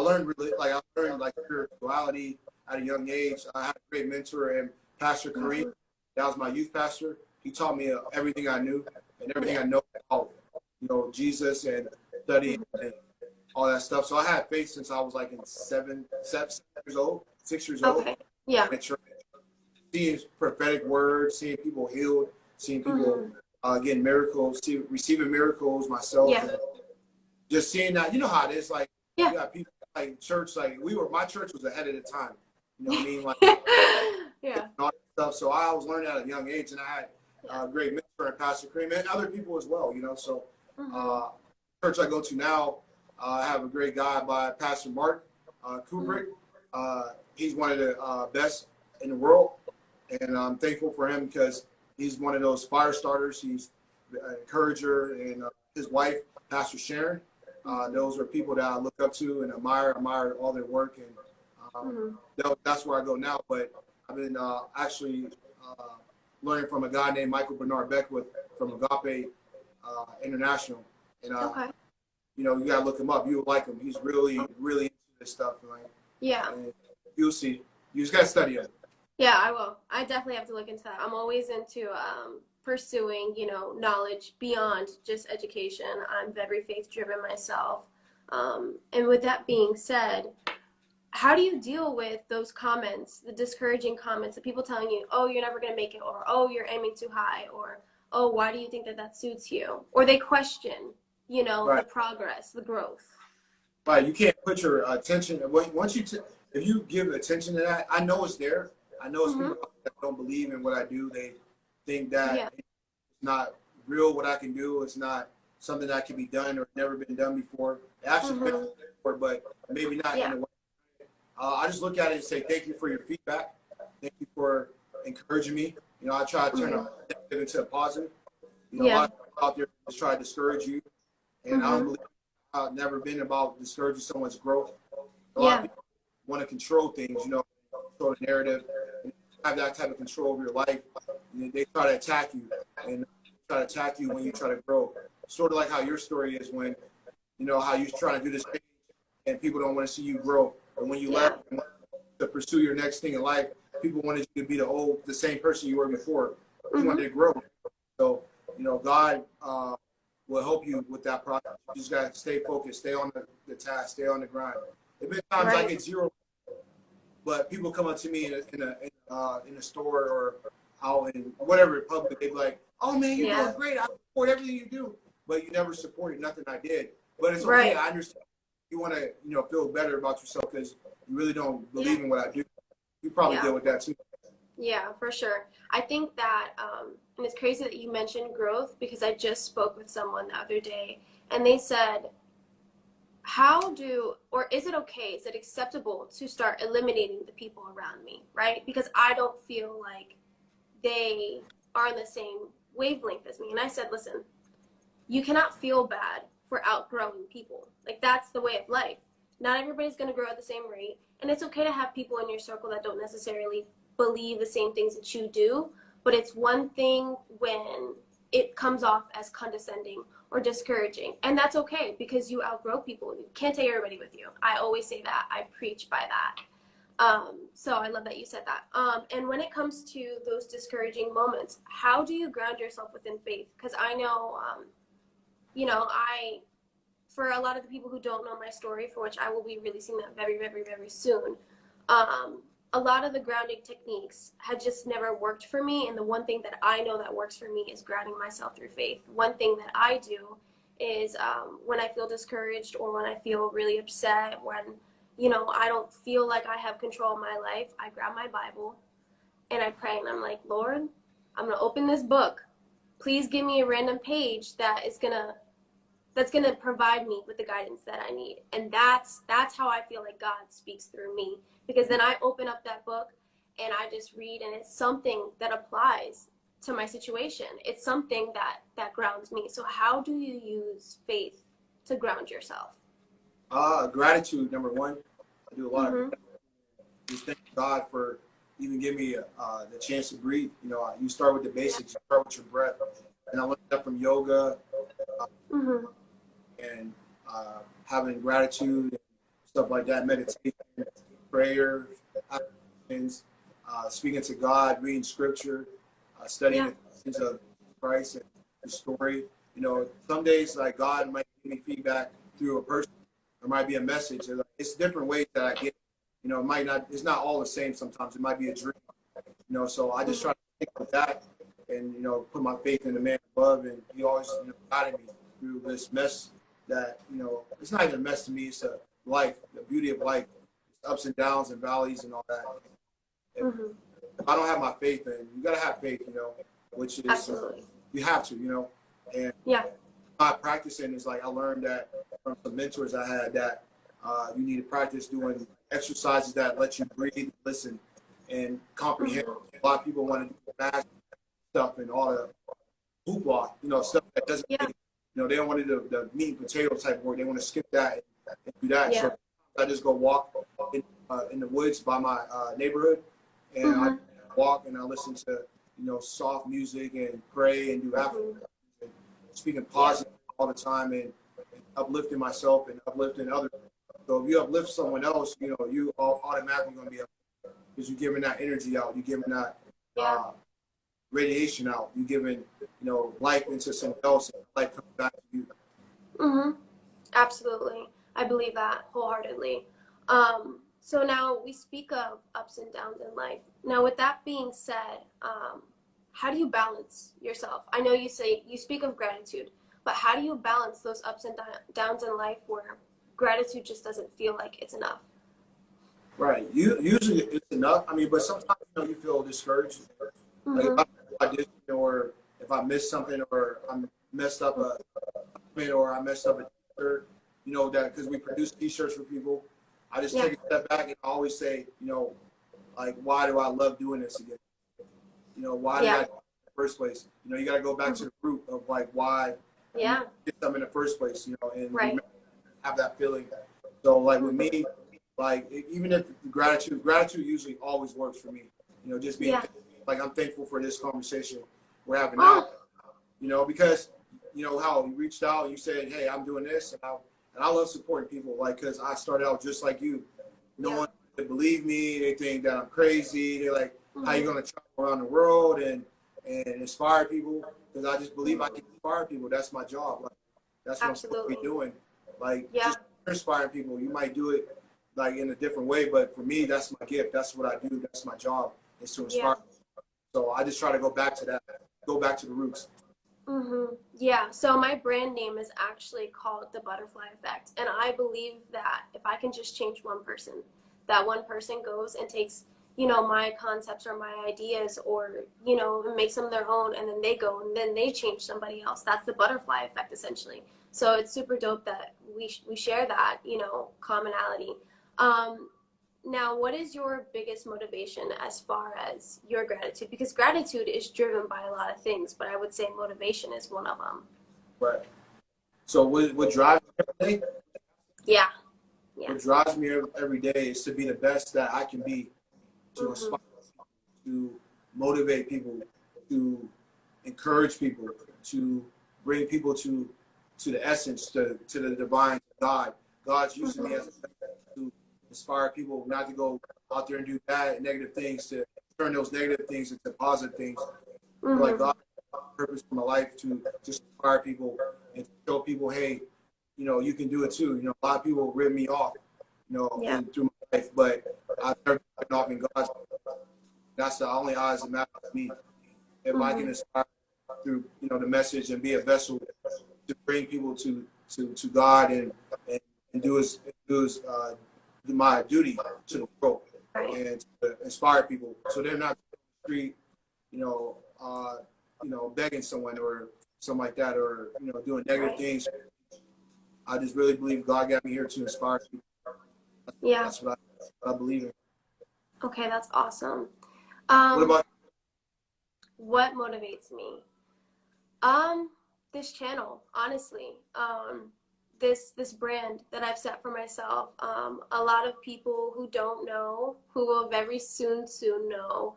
learned really, like I learned like spirituality at a young age. I had a great mentor, and Pastor Kareem, that was my youth pastor. He taught me everything I knew and everything I know about, you know, Jesus and studying and all that stuff. So I had faith since I was like in 7 years old, 6 years old. Okay. Yeah. Seeing prophetic words, seeing people healed, seeing people getting miracles, receiving miracles myself. Yeah. And just seeing that, you know how it is. Like, yeah. you got people like church, like my church was ahead of the time. You know what I mean? Like, yeah. all that stuff. So I was learning at a young age, and I had a great mentor and Pastor Kareem and other people as well, you know. So church I go to now, I have a great guy by Pastor Mark Kubrick. He's one of the best in the world, and I'm thankful for him because he's one of those fire starters. He's an encourager, and his wife, Pastor Sharon. Those are people that I look up to and admire all their work, and that's where I go now. But I've been actually learning from a guy named Michael Bernard Beckwith from Agape International, and you know, you gotta look him up. You'll like him. He's really into this stuff. Like, and you'll see. You just gotta study it. Yeah, I will. I definitely have to look into that. I'm always into pursuing, you know, knowledge beyond just education. I'm very faith driven myself. And with that being said, how do you deal with those comments, the discouraging comments, the people telling you, oh, you're never going to make it, or oh, you're aiming too high, or oh, why do you think that suits you? Or they question, you know, the progress, the growth. Right. You can't put your attention, once if you give attention to that, I know it's there. I know it's people that don't believe in what I do. They think that it's not real what I can do. It's not something that can be done or never been done before. It actually been done before, but maybe not in a way. I just look at it and say, thank you for your feedback. Thank you for encouraging me. You know, I try to turn a negative into a positive. You know, a lot of people out there just try to discourage you. And I don't believe I've never been about discouraging someone's growth. A lot of people want to control things, you know, control the narrative, and have that type of control over your life. And they try to attack you, and try to attack you when you try to grow. Sort of like how your story is when, you know, how you're trying to do this thing and people don't want to see you grow. And when you left to pursue your next thing in life, people wanted you to be the same person you were before. You wanted to grow. So, you know, God will help you with that process. You just got to stay focused, stay on the task, stay on the grind. There have been times I get zero, but people come up to me in a store or out in whatever public, they be like, "Oh man, you're doing great. I support everything you do," but you never supported nothing I did. But it's okay. I understand. You want to, you know, feel better about yourself because you really don't believe in what I do. You probably deal with that too. Yeah, for sure. I think that, and it's crazy that you mentioned growth because I just spoke with someone the other day and they said, is it okay, is it acceptable to start eliminating the people around me, right? Because I don't feel like they are on the same wavelength as me. And I said, listen, you cannot feel bad for outgrowing people. Like, that's the way of life. Not everybody's going to grow at the same rate. And it's okay to have people in your circle that don't necessarily believe the same things that you do. But it's one thing when it comes off as condescending or discouraging. And that's okay because you outgrow people. You can't take everybody with you. I always say that. I preach by that. So I love that you said that. And when it comes to those discouraging moments, how do you ground yourself within faith? Because I know, you know, for a lot of the people who don't know my story, for which I will be releasing that very, very, very soon, a lot of the grounding techniques had just never worked for me. And the one thing that I know that works for me is grounding myself through faith. One thing that I do is when I feel discouraged or when I feel really upset, when, you know, I don't feel like I have control of my life, I grab my Bible and I pray and I'm like, Lord, I'm going to open this book. Please give me a random page that's gonna provide me with the guidance that I need. And that's how I feel like God speaks through me. Because then I open up that book and I just read and it's something that applies to my situation. It's something that grounds me. So how do you use faith to ground yourself? Gratitude, number one. I do a lot of just thank God for even giving me the chance to breathe. You know, you start with the basics, you start with your breath. And I learned that from yoga and having gratitude, and stuff like that, meditation, prayer, affirmations, speaking to God, reading scripture, studying the things of Christ and the story. You know, some days like God might give me feedback through a person. There might be a message. It's different ways that I get. You know, it might not. It's not all the same. Sometimes it might be a dream. You know, so I just try to think of that and put my faith in the man above, and he always guided me through this mess that it's not even a mess to me. It's a life, the beauty of life, ups and downs and valleys and all that. If I don't have my faith, then you gotta have faith, which is Absolutely. You have to, and my practicing is like I learned that from some mentors I had that you need to practice doing exercises that let you breathe, listen, and comprehend. A lot of people want to do fast stuff and all the hoopla, stuff that doesn't. They don't want to do the meat and potato type work. They want to skip that and do that. So I just go walk in the woods by my neighborhood, and I walk and I listen to soft music and pray and do affirmations and speaking positive all the time and uplifting myself and uplifting others. So if you uplift someone else, you are automatically going to be uplifted because you're giving that energy out. You're giving that radiation out. You're giving life into someone else, and life comes back to you. Absolutely, I believe that wholeheartedly. So now we speak of ups and downs in life. Now, with that being said, how do you balance yourself? I know you say you speak of gratitude, but how do you balance those ups and downs in life where gratitude just doesn't feel like it's enough? Right. Usually it's enough. I mean, but sometimes you feel discouraged. Like if I did, or if I missed something, or I messed up or I messed up a t-shirt, that because we produce t-shirts for people. I just take a step back and I always say, like, why do I love doing this again? Why did I do it in the first place? You got to go back to the root of like why you did something in the first place, and have that feeling. So like with me, like even if gratitude usually always works for me. Just being like I'm thankful for this conversation we're having now. Because how you reached out and you said, hey, I'm doing this, and I love supporting people, like, because I started out just like you. No one they believe me. They think that I'm crazy. They're like, how you going to travel around the world and inspire people? Because I just believe I can inspire people. That's my job. Like, that's what I'm supposed to be doing. Like, just inspiring people. You might do it, like, in a different way, but for me, that's my gift. That's what I do. That's my job, is to inspire people. So I just try to go back to that, go back to the roots. Yeah, so my brand name is actually called The Butterfly Effect. And I believe that if I can just change one person, that one person goes and takes, my concepts or my ideas or, makes them their own, and then they go and then they change somebody else. That's the butterfly effect, essentially. So it's super dope that we share that, commonality. Now, what is your biggest motivation as far as your gratitude? Because gratitude is driven by a lot of things, but I would say motivation is one of them. Right. So what drives me every day? Yeah. What drives me every day is to be the best that I can be, to inspire people, to motivate people, to encourage people, to bring people to the essence, to the divine God. God's using me as a to inspire people not to go out there and do bad, negative things, to turn those negative things into positive things. Like God has a purpose for my life to just inspire people and show people, hey, you can do it too. A lot of people rip me off, through my life, but I've never been off in God's. That's the only eyes that matter to me. If I can inspire through, the message and be a vessel to bring people to God and do my duty to the world and to inspire people, so they're not on the street, begging someone or something like that, or doing negative things. I just really believe God got me here to inspire people. That's what I believe in. Okay, that's awesome. What about what motivates me? This channel, honestly. This brand that I've set for myself. A lot of people who don't know, who will very soon know.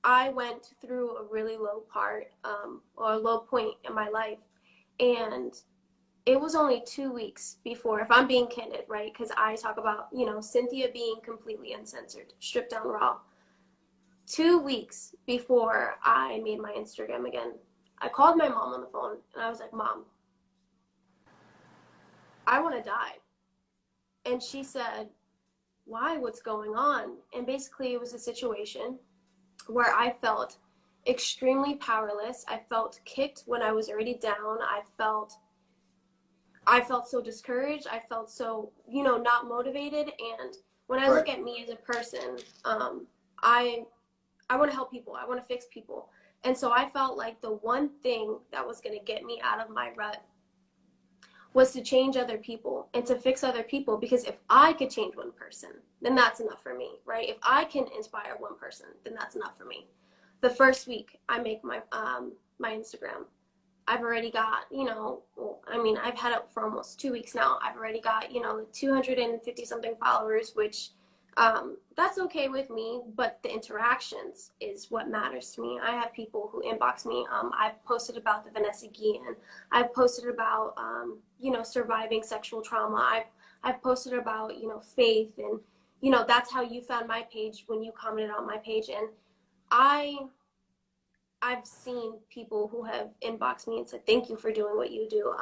I went through a really low part, or a low point in my life, and it was only 2 weeks before, if I'm being candid, right? Because I talk about, Cynthia being completely uncensored, stripped down raw. 2 weeks before I made my Instagram again, I called my mom on the phone and I was like, Mom, I want to die. And she said, why? What's going on? And basically it was a situation where I felt extremely powerless. I felt kicked when I was already down. I felt so discouraged. I felt so, not motivated. And when I look at me as a person, I want to help people. I want to fix people. And so I felt like the one thing that was going to get me out of my rut was to change other people and to fix other people. Because if I could change one person, then that's enough for me, right? If I can inspire one person, then that's enough for me. The first week I make my Instagram, I've already got, I've had it for almost 2 weeks now. I've already got, 250 something followers, which that's okay with me, but the interactions is what matters to me. I have people who inbox me. I've posted about the Vanessa Guillen. I've posted about, surviving sexual trauma. I've posted about, faith, and, that's how you found my page when you commented on my page. And I've seen people who have inboxed me and said, thank you for doing what you do.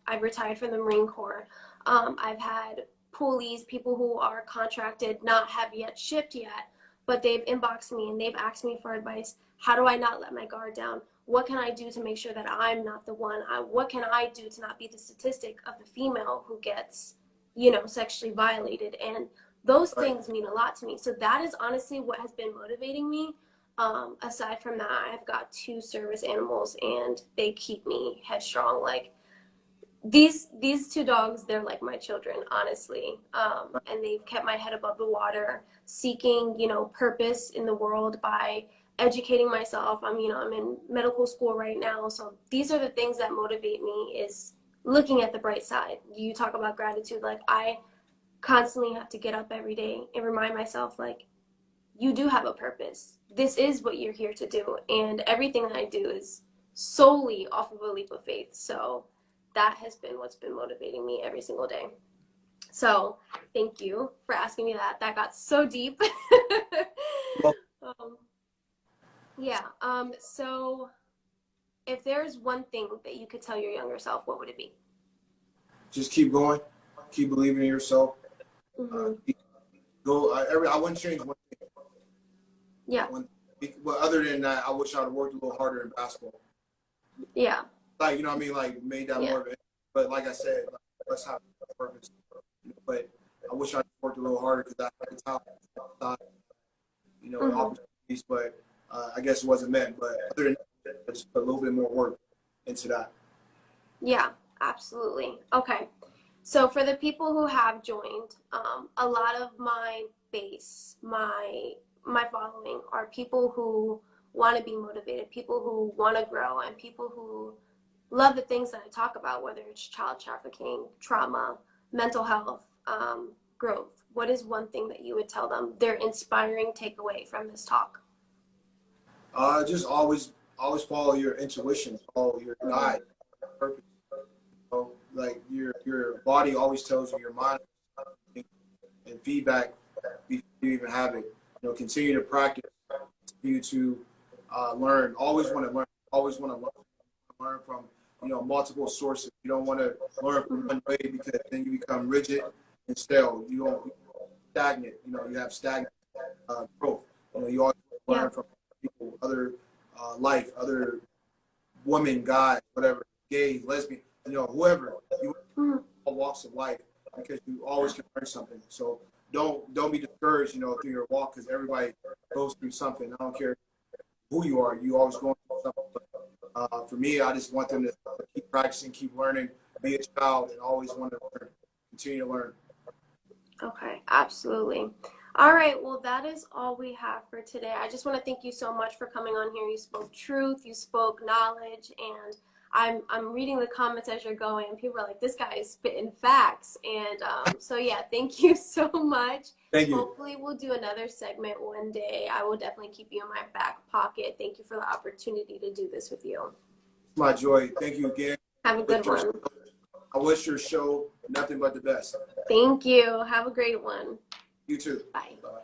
I've retired from the Marine Corps. I've had poolies, people who are contracted, not have yet shipped yet, but they've inboxed me and they've asked me for advice. How do I not let my guard down? What can I do to make sure that I'm not the one? What can I do to not be the statistic of the female who gets, sexually violated? And those things mean a lot to me. So that is honestly what has been motivating me. Aside from that, I've got 2 service animals and they keep me headstrong. Like these 2 dogs, they're like my children, honestly. And they've kept my head above the water, seeking, purpose in the world by educating myself. I'm in medical school right now. So these are the things that motivate me, is looking at the bright side. You talk about gratitude. Like I constantly have to get up every day and remind myself, like, you do have a purpose. This is what you're here to do. And everything that I do is solely off of a leap of faith. So that has been what's been motivating me every single day. So thank you for asking me that. That got so deep. So if there's one thing that you could tell your younger self, what would it be? Just keep going. Keep believing in yourself. Mm-hmm. I wouldn't change one thing. Yeah. But other than that, I wish I'd have worked a little harder in basketball. Yeah. Like, like made that more of it. But like I said, that's how purpose. But I wish I'd worked a little harder, because I could tell, opportunities. But I guess it wasn't meant. But other than that, I just put a little bit more work into that. Yeah, absolutely. Okay. So for the people who have joined, a lot of my base, my following are people who want to be motivated, people who want to grow, and people who love the things that I talk about, whether it's child trafficking, trauma, mental health, growth. What is one thing that you would tell them, their inspiring takeaway from this talk? Just always follow your intuition, follow your guide, purpose. Like your body always tells you, your mind, and feedback before you even have it. Continue to practice, continue to learn. Always want to learn. Always want to learn from multiple sources. You don't want to learn from one way, because then you become rigid and stale. You don't stagnant. You have stagnant growth. You always learn from people, other life, other women, guys, whatever, gay, lesbian, whoever. You all walks of life, because you always can learn something. So don't be discouraged, through your walk, because everybody goes through something. I don't care who you are. You always going through something. But, for me, I just want them to keep practicing, keep learning, be a child, and always want to learn, continue to learn. Okay, absolutely. All right, well, that is all we have for today. I just want to thank you so much for coming on here. You spoke truth, you spoke knowledge, and I'm reading the comments as you're going, and people are like, this guy is spitting facts. And so yeah, thank you so much. Thank you. Hopefully we'll do another segment one day. I will definitely keep you in my back pocket. Thank you for the opportunity to do this with you. My joy. Thank you again. Have a good one. I wish your show nothing but the best. Thank you. Have a great one. You too. Bye. Bye.